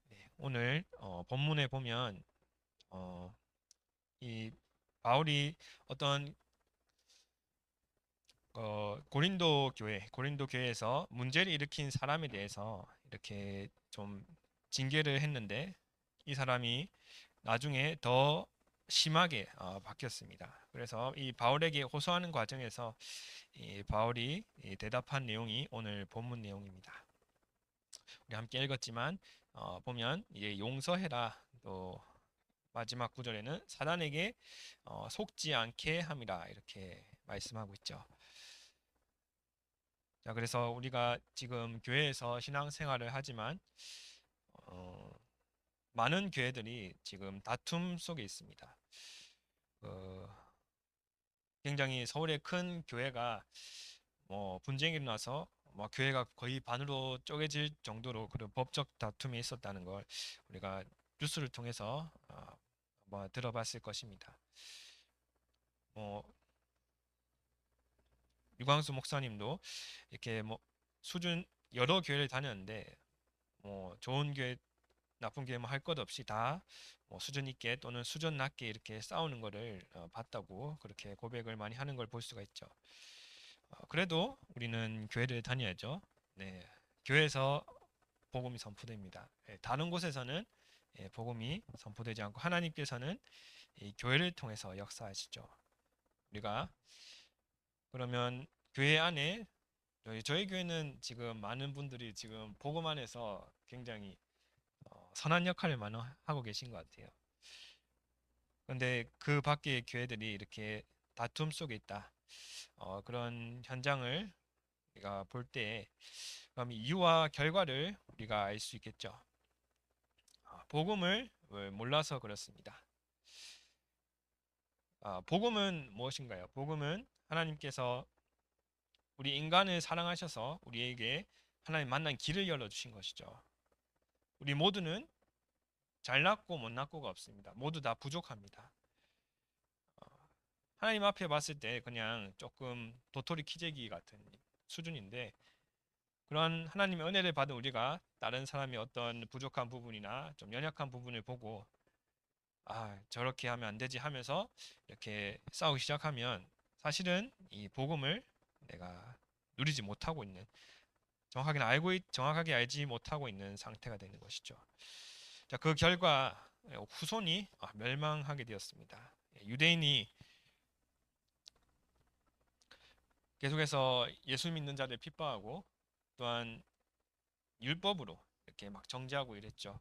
네, 오늘 본문에 보면 어, 이 바울이 어떤 고린도 교회에서 문제를 일으킨 사람에 대해서 이렇게 좀 징계를 했는데 이 사람이 나중에 더 심하게 바뀌었습니다. 그래서 이 바울에게 호소하는 과정에서 이 바울이 이 대답한 내용이 오늘 본문 내용입니다. 우리 함께 읽었지만 보면 이제 용서해라, 또 마지막 구절에는 사단에게 속지 않게 함이라 이렇게 말씀하고 있죠. 자, 그래서 우리가 지금 교회에서 신앙생활을 하지만 어, 많은 교회들이 지금 다툼 속에 있습니다. 그 굉장히 서울의 큰 교회가 뭐 분쟁이 일어나서 뭐 교회가 거의 반으로 쪼개질 정도로 그런 법적 다툼이 있었다는 걸 우리가 뉴스를 통해서 뭐 들어봤을 것입니다. 뭐 유광수 목사님도 이렇게 뭐 수준 여러 교회를 다녔는데 뭐 좋은 교회 나쁜 교회 뭐 할 것 없이 다뭐 수준 있게 또는 수준 낮게 이렇게 싸우는 거를 봤다고 그렇게 고백을 많이 하는 걸 볼 수가 있죠. 그래도 우리는 교회를 다녀야죠. 네, 교회에서 복음이 선포됩니다. 다른 곳에서는 복음이 선포되지 않고 하나님께서는 이 교회를 통해서 역사하시죠. 우리가 그러면 교회 안에 저희 교회는 지금 많은 분들이 지금 복음 안에서 굉장히 선한 역할을 많이 하고 계신 것 같아요. 그런데 그 밖의 교회들이 이렇게 다툼 속에 있다. 그런 현장을 우리가 볼 때, 그럼 이유와 결과를 우리가 알 수 있겠죠. 복음을 몰라서 그렇습니다. 복음은 무엇인가요? 복음은 하나님께서 우리 인간을 사랑하셔서 우리에게 하나님 만난 길을 열어주신 것이죠. 우리 모두는 잘났고 못났고가 없습니다. 모두 다 부족합니다. 하나님 앞에 봤을 때 그냥 조금 도토리 키재기 같은 수준인데 그러한 하나님의 은혜를 받은 우리가 다른 사람이 어떤 부족한 부분이나 좀 연약한 부분을 보고 저렇게 하면 안 되지 하면서 이렇게 싸우기 시작하면 사실은 이 복음을 내가 누리지 못하고 있는 정확하게 알지 못하고 있는 상태가 되는 것이죠. 자, 그 결과 후손이 멸망하게 되었습니다. 유대인이 계속해서 예수 믿는 자들 핍박하고 또한 율법으로 이렇게 막 정죄하고 이랬죠.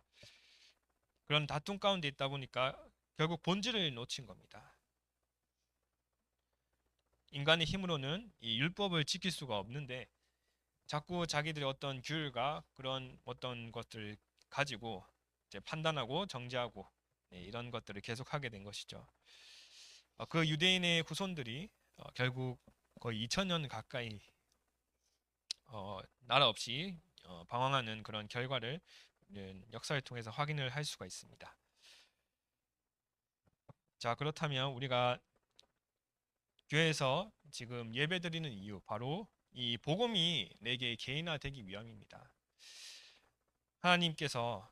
그런 다툼 가운데 있다 보니까 결국 본질을 놓친 겁니다. 인간의 힘으로는 이 율법을 지킬 수가 없는데 자꾸 자기들의 어떤 규율과 그런 어떤 것들을 가지고 이제 판단하고 정죄하고 이런 것들을 계속하게 된 것이죠. 그 유대인의 후손들이 결국 거의 2000년 가까이 나라 없이 방황하는 그런 결과를 역사를 통해서 확인을 할 수가 있습니다. 자, 그렇다면 우리가 교회에서 지금 예배드리는 이유 바로 이 복음이 내게 개인화되기 위함입니다. 하나님께서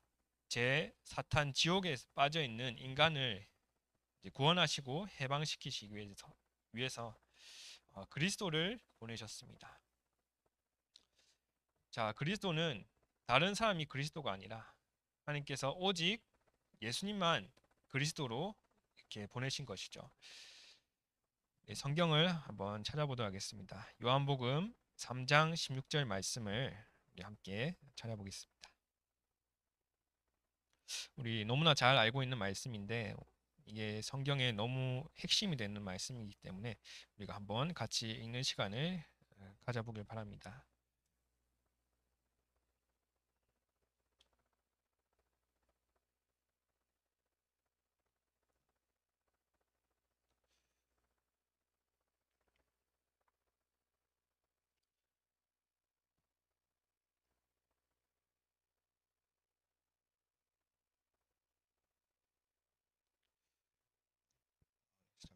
제 사탄 지옥에 빠져 있는 인간을 구원하시고 해방시키시기 위해서 그리스도를 보내셨습니다. 자, 그리스도는 다른 사람이 그리스도가 아니라 하나님께서 오직 예수님만 그리스도로 이렇게 보내신 것이죠. 네, 성경을 한번 찾아보도록 하겠습니다. 요한복음 3장 16절 말씀을 우리 함께 찾아보겠습니다. 우리 너무나 잘 알고 있는 말씀인데 이게 성경에 너무 핵심이 되는 말씀이기 때문에 우리가 한번 같이 읽는 시간을 가져보길 바랍니다.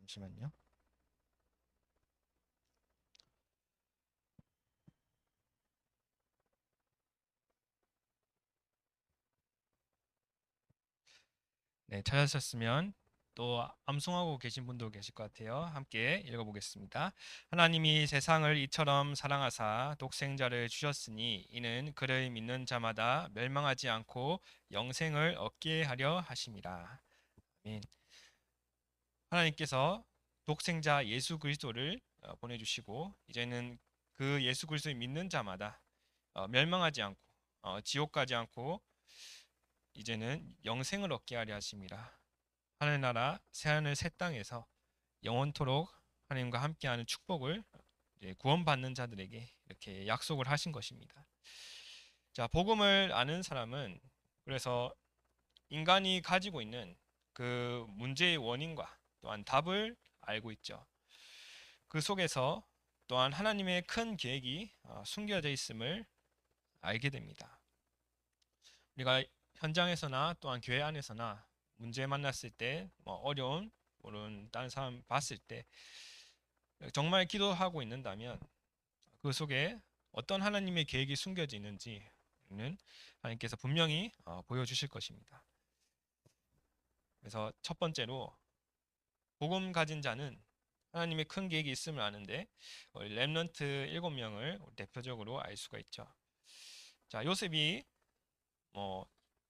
잠시만요. 네, 찾으셨으면 또 암송하고 계신 분도 계실 것 같아요. 함께 읽어보겠습니다. 하나님이 세상을 이처럼 사랑하사 독생자를 주셨으니 이는 그를 믿는 자마다 멸망하지 않고 영생을 얻게 하려 하심이라. 아멘. 하나님께서 독생자 예수 그리스도를 보내주시고 이제는 그 예수 그리스도를 믿는 자마다 멸망하지 않고 지옥 가지 않고 이제는 영생을 얻게 하려 하심이라. 하늘나라 새하늘 새 땅에서 영원토록 하나님과 함께하는 축복을 구원받는 자들에게 이렇게 약속을 하신 것입니다. 자, 복음을 아는 사람은 그래서 인간이 가지고 있는 그 문제의 원인과 또한 답을 알고 있죠. 그 속에서 또한 하나님의 큰 계획이 숨겨져 있음을 알게 됩니다. 우리가 현장에서나 또한 교회 안에서나 문제 만났을 때, 어려운 모르는 다른 사람 봤을 때 정말 기도하고 있는다면 그 속에 어떤 하나님의 계획이 숨겨져 있는지는 하나님께서 분명히 보여주실 것입니다. 그래서 첫 번째로 복음 가진 자는 하나님의 큰 계획이 있음을 아는데 렘넌트 7명을 대표적으로 알 수가 있죠. 자, 요셉이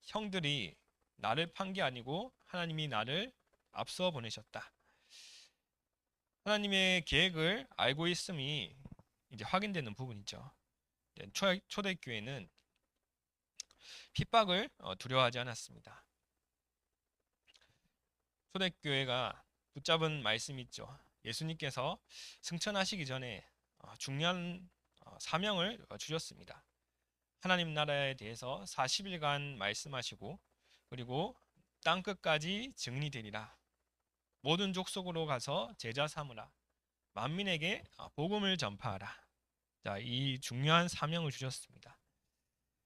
형들이 나를 판 게 아니고 하나님이 나를 앞서 보내셨다. 하나님의 계획을 알고 있음이 이제 확인되는 부분이죠. 초대교회는 핍박을 두려워하지 않았습니다. 초대교회가 붙잡은 말씀이 있죠. 예수님께서 승천하시기 전에 중요한 사명을 주셨습니다. 하나님 나라에 대해서 40일간 말씀하시고 그리고 땅 끝까지 증리되리라. 모든 족속으로 가서 제자 삼으라. 만민에게 복음을 전파하라. 자, 이 중요한 사명을 주셨습니다.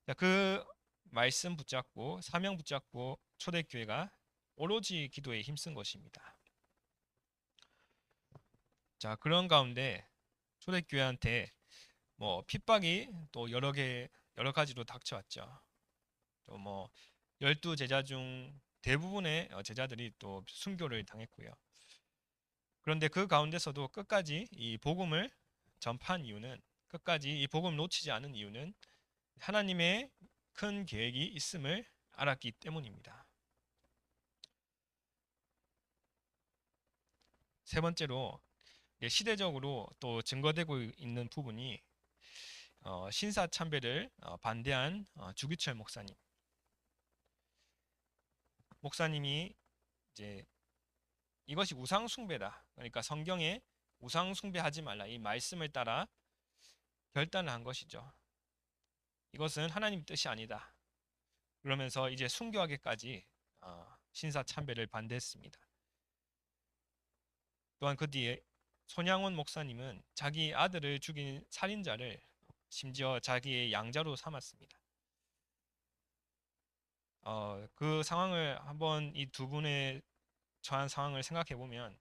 자, 그 말씀 붙잡고 사명 붙잡고 초대교회가 오로지 기도에 힘쓴 것입니다. 자, 그런 가운데 초대교회한테 핍박이 또 여러 가지로 닥쳐왔죠. 또 열두 제자 중 대부분의 제자들이 또 순교를 당했고요. 그런데 그 가운데서도 끝까지 이 복음을 전파한 이유는 끝까지 이 복음을 놓치지 않은 이유는 하나님의 큰 계획이 있음을 알았기 때문입니다. 세 번째로 시대적으로 또 증거되고 있는 부분이 신사참배를 반대한 주기철 목사님이 이제 이것이 우상숭배다. 그러니까 성경에 우상숭배하지 말라 이 말씀을 따라 결단을 한 것이죠. 이것은 하나님 뜻이 아니다. 그러면서 이제 순교하기까지 신사참배를 반대했습니다. 또한 그 뒤에 손양원 목사님은 자기 아들을 죽인 살인자를 심지어 자기의 양자로 삼았습니다. 그 상황을 한번 이 두 분의 처한 상황을 생각해 보면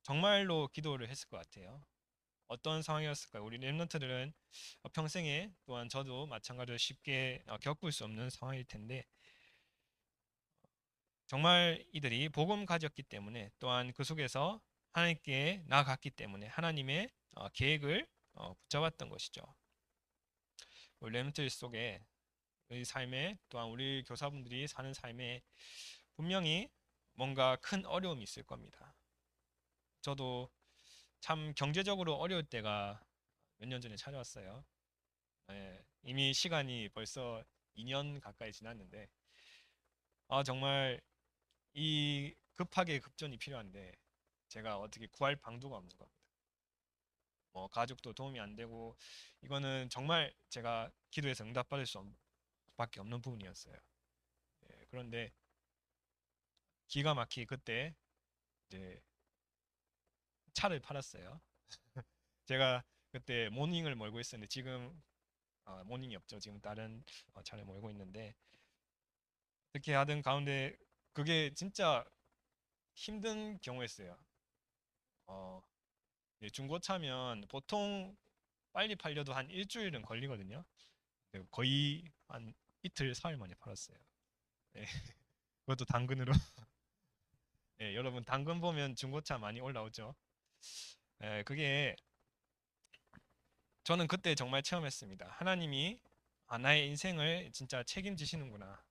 정말로 기도를 했을 것 같아요. 어떤 상황이었을까요? 우리 랩런트들은 평생에 또한 저도 마찬가지로 쉽게 겪을 수 없는 상황일 텐데 정말 이들이 복음 가졌기 때문에 또한 그 속에서 하나님께 나아갔기 때문에 하나님의 계획을 붙잡았던 것이죠. 우리 랩런트 속에 우리 삶에 또한 우리 교사분들이 사는 삶에 분명히 뭔가 큰 어려움이 있을 겁니다. 저도 참 경제적으로 어려울 때가 몇 년 전에 찾아왔어요. 예, 이미 시간이 벌써 2년 가까이 지났는데 정말 이 급하게 급전이 필요한데 제가 어떻게 구할 방도가 없는 겁니다. 가족도 도움이 안 되고 이거는 정말 제가 기도해서 응답받을 수밖에 없는 부분이었어요. 예, 그런데 기가 막히게 그때 이제 차를 팔았어요. 제가 그때 모닝을 몰고 있었는데 지금 모닝이 없죠. 지금 다른 차를 몰고 있는데 그렇게 하던 가운데 그게 진짜 힘든 경우였어요. 어, 중고차면 보통 빨리 팔려도 한 일주일은 걸리거든요. 거의 한 이틀, 4일 만에 팔았어요. 네. 그것도 당근으로. 예, 여러분 당근 보면 중고차 많이 올라오죠. 예, 그게 저는 그때 정말 체험했습니다. 하나님이 나의 인생을 진짜 책임지시는구나.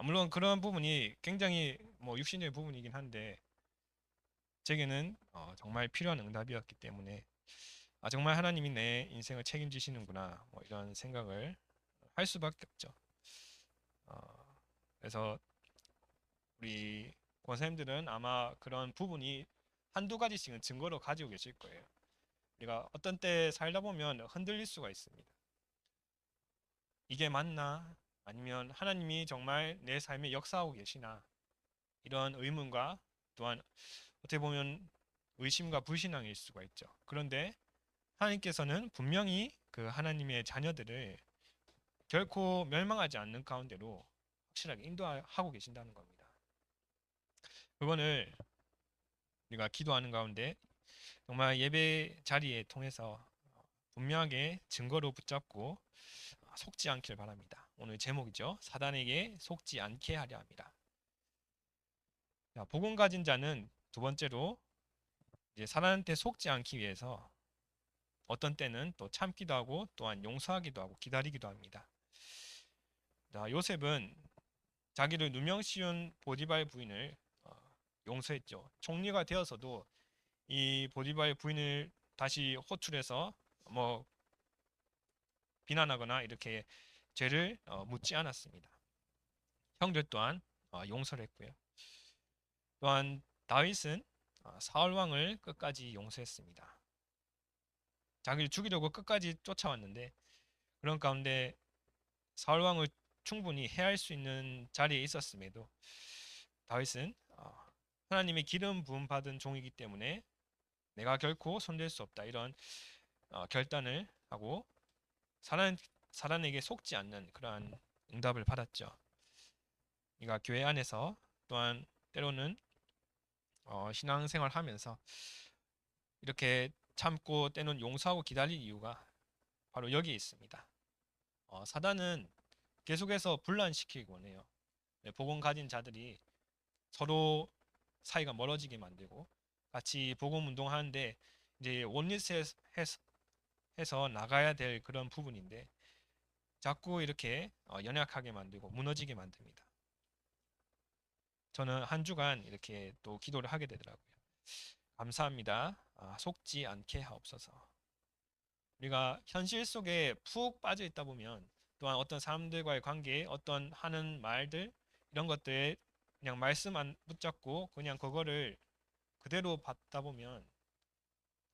물론 그런 부분이 굉장히 뭐 육신적인 부분이긴 한데 제게는 정말 필요한 응답이었기 때문에 정말 하나님이 내 인생을 책임지시는구나 뭐 이런 생각을 할 수밖에 없죠. 어, 그래서 우리 권사님들은 아마 그런 부분이 한두 가지씩은 증거로 가지고 계실 거예요. 우리가 어떤 때 살다 보면 흔들릴 수가 있습니다. 이게 맞나? 아니면 하나님이 정말 내 삶에 역사하고 계시나? 이런 의문과 또한 어떻게 보면 의심과 불신앙일 수가 있죠. 그런데 하나님께서는 분명히 그 하나님의 자녀들을 결코 멸망하지 않는 가운데로 확실하게 인도하고 계신다는 겁니다. 그거를 우리가 기도하는 가운데 정말 예배 자리에 통해서 분명하게 증거로 붙잡고 속지 않길 바랍니다. 오늘 제목이죠. 사단에게 속지 않게 하려 합니다. 자, 복음 가진 자는 두 번째로 이제 사단한테 속지 않기 위해서 어떤 때는 또 참기도 하고 또한 용서하기도 하고 기다리기도 합니다. 자, 요셉은 자기를 누명씌운 보디발 부인을 용서했죠. 총리가 되어서도 이 보디발 부인을 다시 호출해서 뭐 비난하거나 이렇게 죄를 묻지 않았습니다. 형들 또한 용서를 했고요. 또한 다윗은 사울 왕을 끝까지 용서했습니다. 자기를 죽이려고 끝까지 쫓아왔는데 그런 가운데 사울 왕을 충분히 해할 수 있는 자리에 있었음에도 다윗은 하나님의 기름 부음 받은 종이기 때문에 내가 결코 손댈 수 없다 이런 결단을 하고 사단에게 속지 않는 그러한 응답을 받았죠. 그러니까 교회 안에서 또한 때로는 신앙생활하면서 이렇게 참고 때는 용서하고 기다릴 이유가 바로 여기에 있습니다. 사단은 계속해서 분란시키기 원해요. 네, 복음 가진 자들이 서로 사이가 멀어지게 만들고 같이 복음 운동하는데 이제 원리스해서 나가야 될 그런 부분인데 자꾸 이렇게 연약하게 만들고 무너지게 만듭니다. 저는 한 주간 이렇게 또 기도를 하게 되더라고요. 감사합니다. 속지 않게 하옵소서. 우리가 현실 속에 푹 빠져 있다 보면 또한 어떤 사람들과의 관계, 어떤 하는 말들 이런 것들에 그냥 말씀 안 붙잡고 그냥 그거를 그대로 받다 보면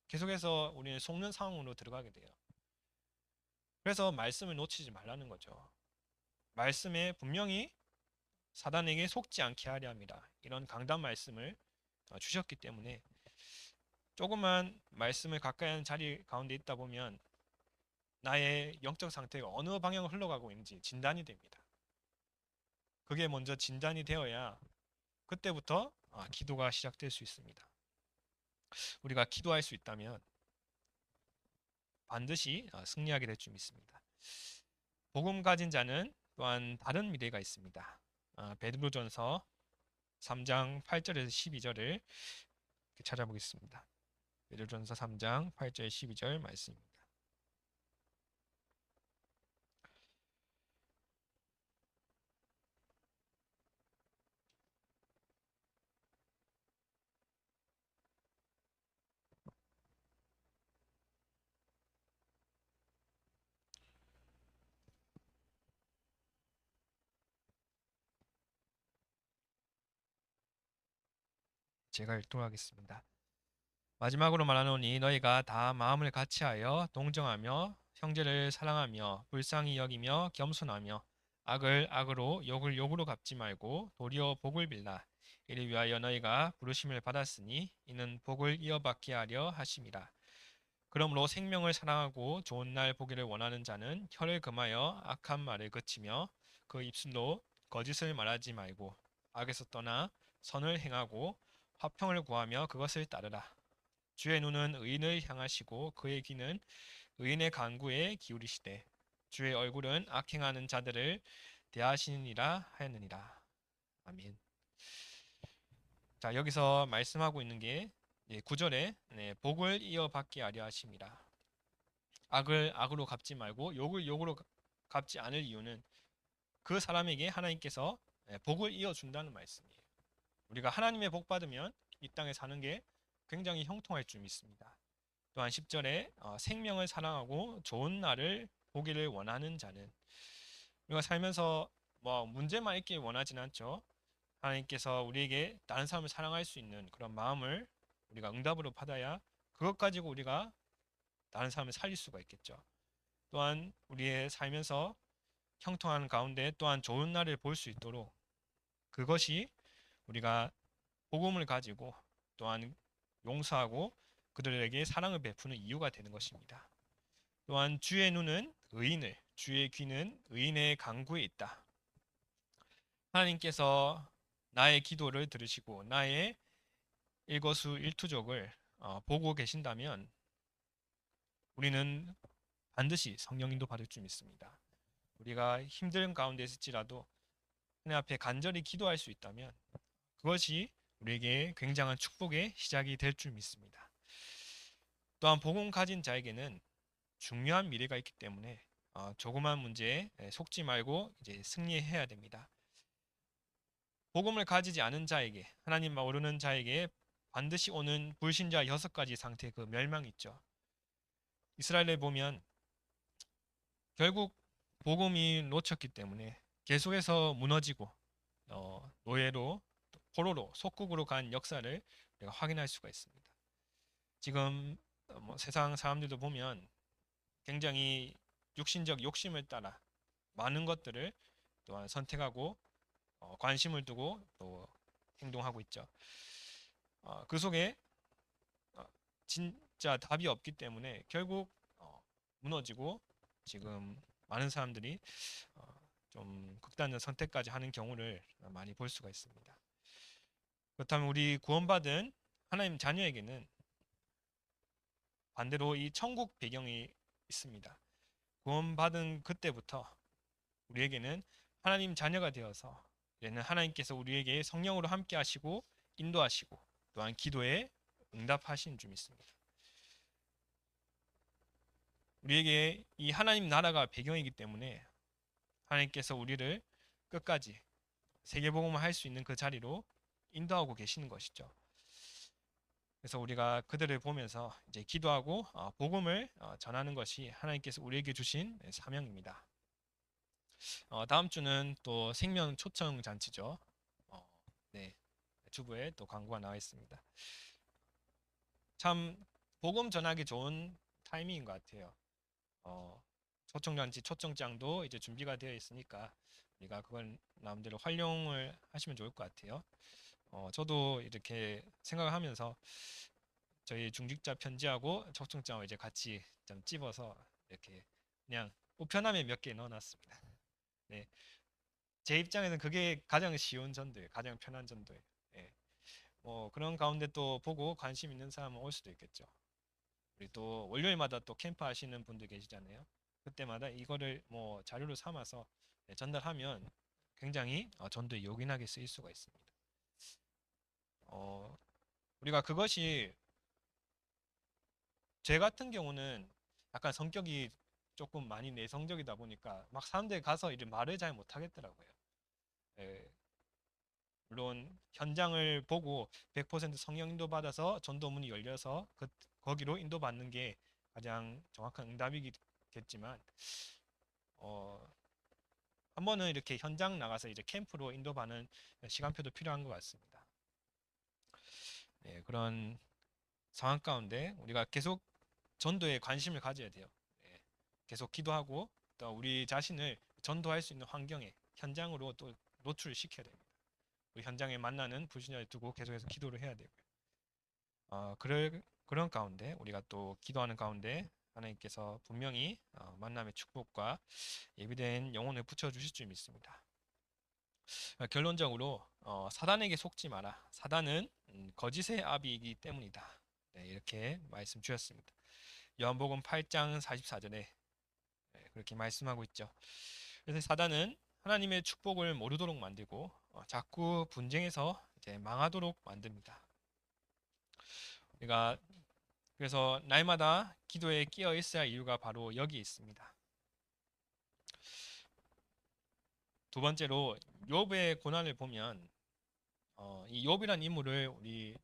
계속해서 우리는 속는 상황으로 들어가게 돼요. 그래서 말씀을 놓치지 말라는 거죠. 말씀에 분명히 사단에게 속지 않게 하려 합니다. 이런 강단 말씀을 주셨기 때문에 조금만 말씀을 가까이 하는 자리 가운데 있다 보면 나의 영적 상태가 어느 방향으로 흘러가고 있는지 진단이 됩니다. 그게 먼저 진단이 되어야 그때부터 기도가 시작될 수 있습니다. 우리가 기도할 수 있다면 반드시 승리하게 될 줄 믿습니다. 복음 가진 자는 또한 다른 미래가 있습니다. 베드로전서 3장 8절에서 12절을 찾아보겠습니다. 베드로전서 3장 8절 12절 말씀입니다. 제가 읽도록하겠습니다. 마지막으로 말하노니 너희가 다 마음을 같이하여 동정하며 형제를 사랑하며 불쌍히 여기며 겸손하며 악을 악으로 욕을 욕으로 갚지 말고 도리어 복을 빌라. 이를 위하여 너희가 부르심을 받았으니 이는 복을 이어받게 하려 하심이라. 그러므로 생명을 사랑하고 좋은 날 보기를 원하는 자는 혀를 금하여 악한 말을 그치며 그 입술로 거짓을 말하지 말고 악에서 떠나 선을 행하고 화평을 구하며 그것을 따르라. 주의 눈은 의인을 향하시고 그의 귀는 의인의 간구에 기울이시되 주의 얼굴은 악행하는 자들을 대하시느니라 하였느니라. 아멘. 자, 여기서 말씀하고 있는 게 9절에 복을 이어받게 하려 하심이라. 악을 악으로 갚지 말고 욕을 욕으로 갚지 않을 이유는 그 사람에게 하나님께서 복을 이어준다는 말씀이에요. 우리가 하나님의 복 받으면 이 땅에 사는 게 굉장히 형통할 줄 믿습니다. 또한 10절에 생명을 사랑하고 좋은 날을 보기를 원하는 자는, 우리가 살면서 뭐 문제만 있길 원하진 않죠. 하나님께서 우리에게 다른 사람을 사랑할 수 있는 그런 마음을 우리가 응답으로 받아야 그것 가지고 우리가 다른 사람을 살릴 수가 있겠죠. 또한 우리의 살면서 형통하는 가운데 또한 좋은 날을 볼 수 있도록, 그것이 우리가 복음을 가지고 또한 용서하고 그들에게 사랑을 베푸는 이유가 되는 것입니다. 또한 주의 눈은 의인을, 주의 귀는 의인의 간구에 있다. 하나님께서 나의 기도를 들으시고 나의 일거수일투족을 보고 계신다면 우리는 반드시 성령님도 받을 줄 믿습니다. 우리가 힘든 가운데 있을지라도 하나님 앞에 간절히 기도할 수 있다면 그것이 우리에게 굉장한 축복의 시작이 될 줄 믿습니다. 또한 복음 가진 자에게는 중요한 미래가 있기 때문에 조그만 문제에 속지 말고 이제 승리해야 됩니다. 복음을 가지지 않은 자에게, 하나님만 모르는 자에게 반드시 오는 불신자 6가지 상태, 그 멸망이 있죠. 이스라엘에 보면 결국 복음이 놓쳤기 때문에 계속해서 무너지고 노예로, 포로로, 속국으로 간 역사를 우리가 확인할 수가 있습니다. 지금 뭐 세상 사람들도 보면 굉장히 육신적 욕심을 따라 많은 것들을 또한 선택하고 관심을 두고 또 행동하고 있죠. 그 속에 진짜 답이 없기 때문에 결국 무너지고 지금 많은 사람들이 좀 극단적 선택까지 하는 경우를 많이 볼 수가 있습니다. 그렇다면 우리 구원받은 하나님 자녀에게는 반대로 이 천국 배경이 있습니다. 구원받은 그때부터 우리에게는 하나님 자녀가 되어서 이제는 하나님께서 우리에게 성령으로 함께 하시고 인도하시고 또한 기도에 응답하신 줄 믿습니다. 우리에게 이 하나님 나라가 배경이기 때문에 하나님께서 우리를 끝까지 세계복음을 할 수 있는 그 자리로 인도하고 계시는 것이죠. 그래서 우리가 그들을 보면서 이제 기도하고 복음을 전하는 것이 하나님께서 우리에게 주신 사명입니다. 다음 주는 또 생명 초청 잔치죠. 네, 유튜브에 또 광고가 나와 있습니다. 참 복음 전하기 좋은 타이밍인 것 같아요. 초청잔치 초청장도 이제 준비가 되어 있으니까 우리가 그걸 마음대로 활용을 하시면 좋을 것 같아요. 저도 이렇게 생각을 하면서 저희 중직자 편지하고 초청장을 이제 같이 좀 찝어서 이렇게 그냥 우편함에 몇 개 넣어놨습니다. 네, 제 입장에는 그게 가장 쉬운 전도예요. 가장 편한 전도예요. 예. 뭐 그런 가운데 또 보고 관심 있는 사람은 올 수도 있겠죠. 우리 또 월요일마다 또 캠프 하시는 분들 계시잖아요. 그때마다 이거를 뭐 자료로 삼아서 전달하면 굉장히 전도에 요긴하게 쓰일 수가 있습니다. 우리가 그것이, 제 같은 경우는 약간 성격이 조금 많이 내성적이다 보니까 막 사람들 가서 이제 말을 잘 못하겠더라고요. 예, 물론 현장을 보고 100% 성령 인도 받아서 전도문이 열려서 거기로 인도받는 게 가장 정확한 응답이겠지만 한 번은 이렇게 현장 나가서 이제 캠프로 인도받는 시간표도 필요한 것 같습니다. 네, 그런 상황 가운데 우리가 계속 전도에 관심을 가져야 돼요. 네, 계속 기도하고 또 우리 자신을 전도할 수 있는 환경에, 현장으로 또 노출시켜야 됩니다. 우리 현장에 만나는 불신자를 두고 계속해서 기도를 해야 되고요. 그런 가운데 우리가 또 기도하는 가운데 하나님께서 분명히 만남의 축복과 예비된 영혼을 붙여주실 줄 믿습니다. 결론적으로 사단에게 속지 마라. 사단은 거짓의 아비이기 때문이다. 네, 이렇게 말씀 주셨습니다. 요한복음 8장 44절에 그렇게 말씀하고 있죠. 그래서 사단은 하나님의 축복을 모르도록 만들고 자꾸 분쟁해서 이제 망하도록 만듭니다. 우리가 그래서 날마다 기도에 끼어 있어야 할 이유가 바로 여기 있습니다. 두 번째로 욥의 고난을 보면 이 욥이란 인물을 우리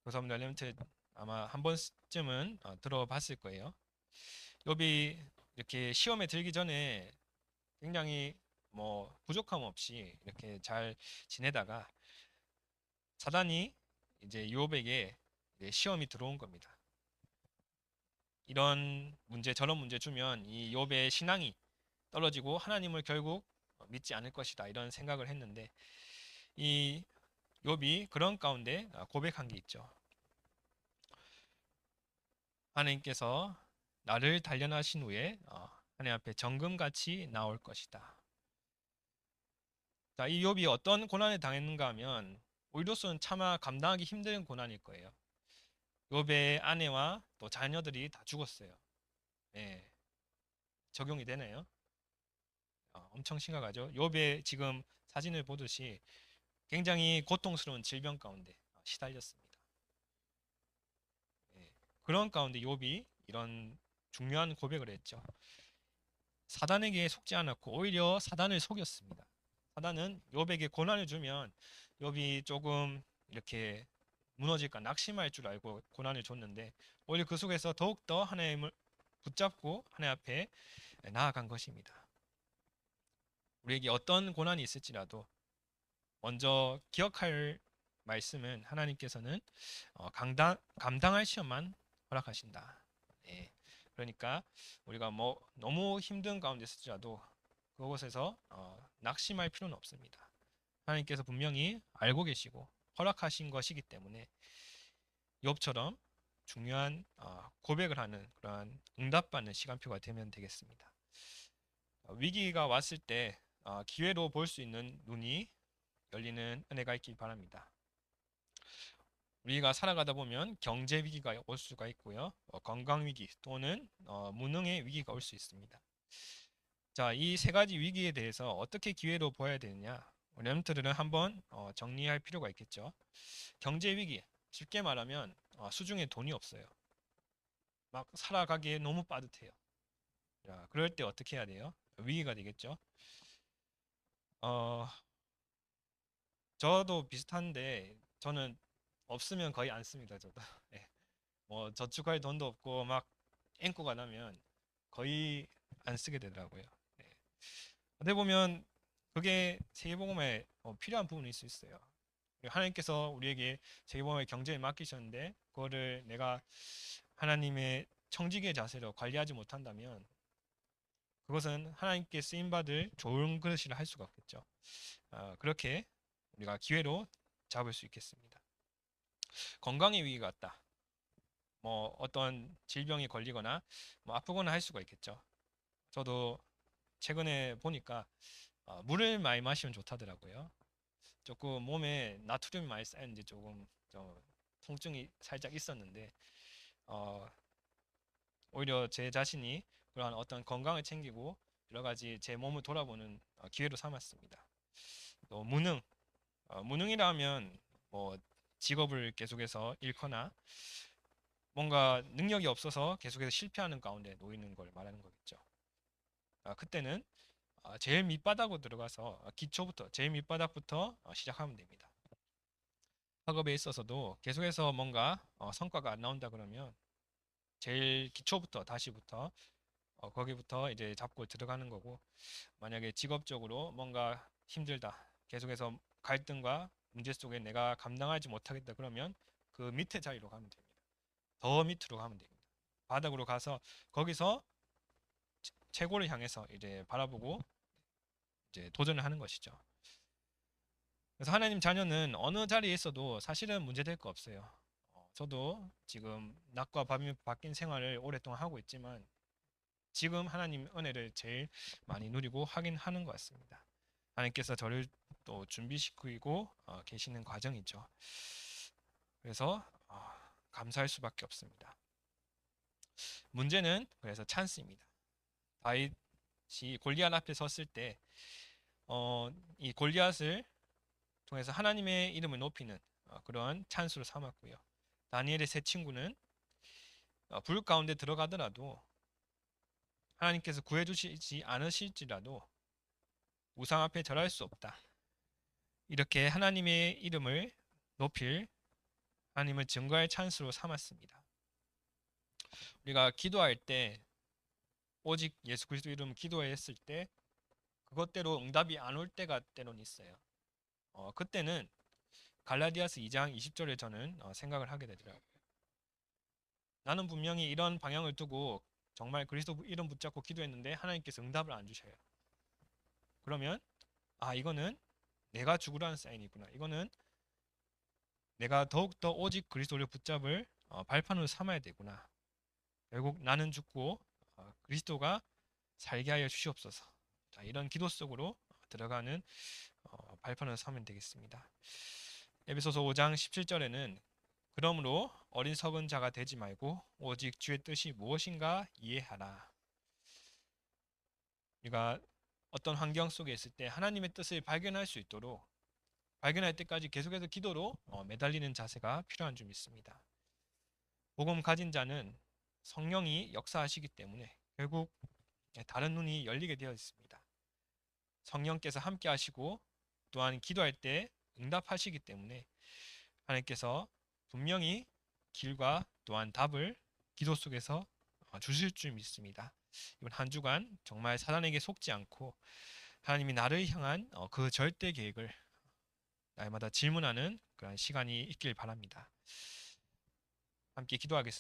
교사분들 렘트 아마 한 번쯤은 들어봤을 거예요. 욥이 이렇게 시험에 들기 전에 굉장히 뭐 부족함 없이 이렇게 잘 지내다가 사단이 이제 욥에게 이제 시험이 들어온 겁니다. 이런 문제 저런 문제 주면 이 욥의 신앙이 떨어지고 하나님을 결국 믿지 않을 것이다 이런 생각을 했는데 이 욥이 그런 가운데 고백한 게 있죠. 하나님께서 나를 단련하신 후에 하나님 앞에 정금같이 나올 것이다. 자, 이 욥이 어떤 고난을 당했는가 하면 우리로서는 차마 감당하기 힘든 고난일 거예요. 욥의 아내와 또 자녀들이 다 죽었어요. 예, 적용이 되네요. 엄청 심각하죠. 욥의 지금 사진을 보듯이 굉장히 고통스러운 질병 가운데 시달렸습니다. 예, 그런 가운데 욥이 이런 중요한 고백을 했죠. 사단에게 속지 않았고 오히려 사단을 속였습니다. 사단은 욥에게 고난을 주면 욥이 조금 이렇게 무너질까 낙심할 줄 알고 고난을 줬는데 오히려 그 속에서 더욱더 하나님을 붙잡고 하나님 앞에 나아간 것입니다. 우리에게 어떤 고난이 있을지라도 먼저 기억할 말씀은 하나님께서는 감당할 시험만 허락하신다. 예. 그러니까 우리가 뭐 너무 힘든 가운데 있을지라도 그곳에서 낙심할 필요는 없습니다. 하나님께서 분명히 알고 계시고 허락하신 것이기 때문에 욥처럼 중요한 고백을 하는 그러한 응답받는 시간표가 되면 되겠습니다. 위기가 왔을 때 기회로 볼 수 있는 눈이 열리는 은혜가 있길 바랍니다. 우리가 살아가다 보면 경제 위기가 올 수가 있고요. 건강 위기 또는 무능의 위기가 올 수 있습니다. 자, 이 세 가지 위기에 대해서 어떻게 기회로 보아야 되느냐? 렘트들은 한번 정리할 필요가 있겠죠. 경제 위기, 쉽게 말하면 수중에 돈이 없어요. 막 살아가기에 너무 빠듯해요. 자, 그럴 때 어떻게 해야 돼요? 위기가 되겠죠. 어, 저도 비슷한데 저는 없으면 거의 안 씁니다. 저도. 예. 뭐 저축할 돈도 없고 막 앵꼬가 나면 거의 안 쓰게 되더라고요. 예. 어떻게 보면 그게 세계복음에 필요한 부분일 수 있어요. 하나님께서 우리에게 세계복음의 경제를 맡기셨는데 그거를 내가 하나님의 청지기의 자세로 관리하지 못한다면 그것은 하나님께 쓰임받을 좋은 그릇이라 할 수가 없겠죠. 그렇게 우리가 기회로 잡을 수 있겠습니다. 건강의 위기가 왔다. 뭐 어떤 질병에 걸리거나 뭐 아프거나 할 수가 있겠죠. 저도 최근에 보니까 물을 많이 마시면 좋다더라고요. 조금 몸에 나트륨이 많이 쌓였는지 조금 통증이 살짝 있었는데 어, 오히려 제 자신이 그러한 어떤 건강을 챙기고 여러 가지 제 몸을 돌아보는 기회로 삼았습니다. 또 무능이라 하면 뭐 직업을 계속해서 잃거나 뭔가 능력이 없어서 계속해서 실패하는 가운데 놓이는 걸 말하는 거겠죠. 그때는 제일 밑바닥으로 들어가서 기초부터 제일 밑바닥부터 시작하면 됩니다. 학업에 있어서도 계속해서 뭔가 성과가 안 나온다 그러면 제일 기초부터 다시부터 거기부터 이제 잡고 들어가는 거고 만약에 직업적으로 뭔가 힘들다 계속해서 갈등과 문제 속에 내가 감당하지 못하겠다 그러면 그 밑에 자리로 가면 됩니다. 더 밑으로 가면 됩니다. 바닥으로 가서 거기서 최고를 향해서 이제 바라보고 이제 도전을 하는 것이죠. 그래서 하나님 자녀는 어느 자리에 있어도 사실은 문제될 거 없어요. 저도 지금 낮과 밤이 바뀐 생활을 오랫동안 하고 있지만 지금 하나님 은혜를 제일 많이 누리고 하긴 하는 것 같습니다. 하나님께서 저를 또 준비시키고 계시는 과정이죠. 그래서 감사할 수밖에 없습니다. 문제는 그래서 찬스입니다. 다윗이 골리앗 앞에 섰을 때 이 골리앗을 통해서 하나님의 이름을 높이는 그런 찬스로 삼았고요. 다니엘의 세 친구는 불 가운데 들어가더라도 하나님께서 구해주시지 않으실지라도 우상 앞에 절할 수 없다. 이렇게 하나님의 이름을 높일 하나님을 증거할 찬스로 삼았습니다. 우리가 기도할 때 오직 예수 그리스도 이름 기도했을 때 그것대로 응답이 안 올 때가 때로는 있어요. 그때는 갈라디아서 2장 20절에 저는 생각을 하게 되더라고요. 나는 분명히 이런 방향을 두고 정말 그리스도 이름 붙잡고 기도했는데 하나님께서 응답을 안 주셔요. 그러면 이거는 내가 죽으라는 사인이구나. 이거는 내가 더욱더 오직 그리스도를 붙잡을 발판으로 삼아야 되구나. 결국 나는 죽고 그리스도가 살게 하여 주시옵소서. 자, 이런 기도 속으로 들어가는 발판을 삼으면 되겠습니다. 에베소서 5장 17절에는 그러므로 어리석은 자가 되지 말고 오직 주의 뜻이 무엇인가 이해하라. 우리가 어떤 환경 속에 있을 때 하나님의 뜻을 발견할 수 있도록 발견할 때까지 계속해서 기도로 매달리는 자세가 필요한 줄 믿습니다. 복음 가진 자는 성령이 역사하시기 때문에 결국 다른 눈이 열리게 되어 있습니다. 성령께서 함께 하시고 또한 기도할 때 응답하시기 때문에 하나님께서 분명히 길과 또한 답을 기도 속에서 주실 줄 믿습니다. 이번 한 주간 정말 사단에게 속지 않고 하나님이 나를 향한 그 절대 계획을 날마다 질문하는 그런 시간이 있길 바랍니다. 함께 기도하겠습니다.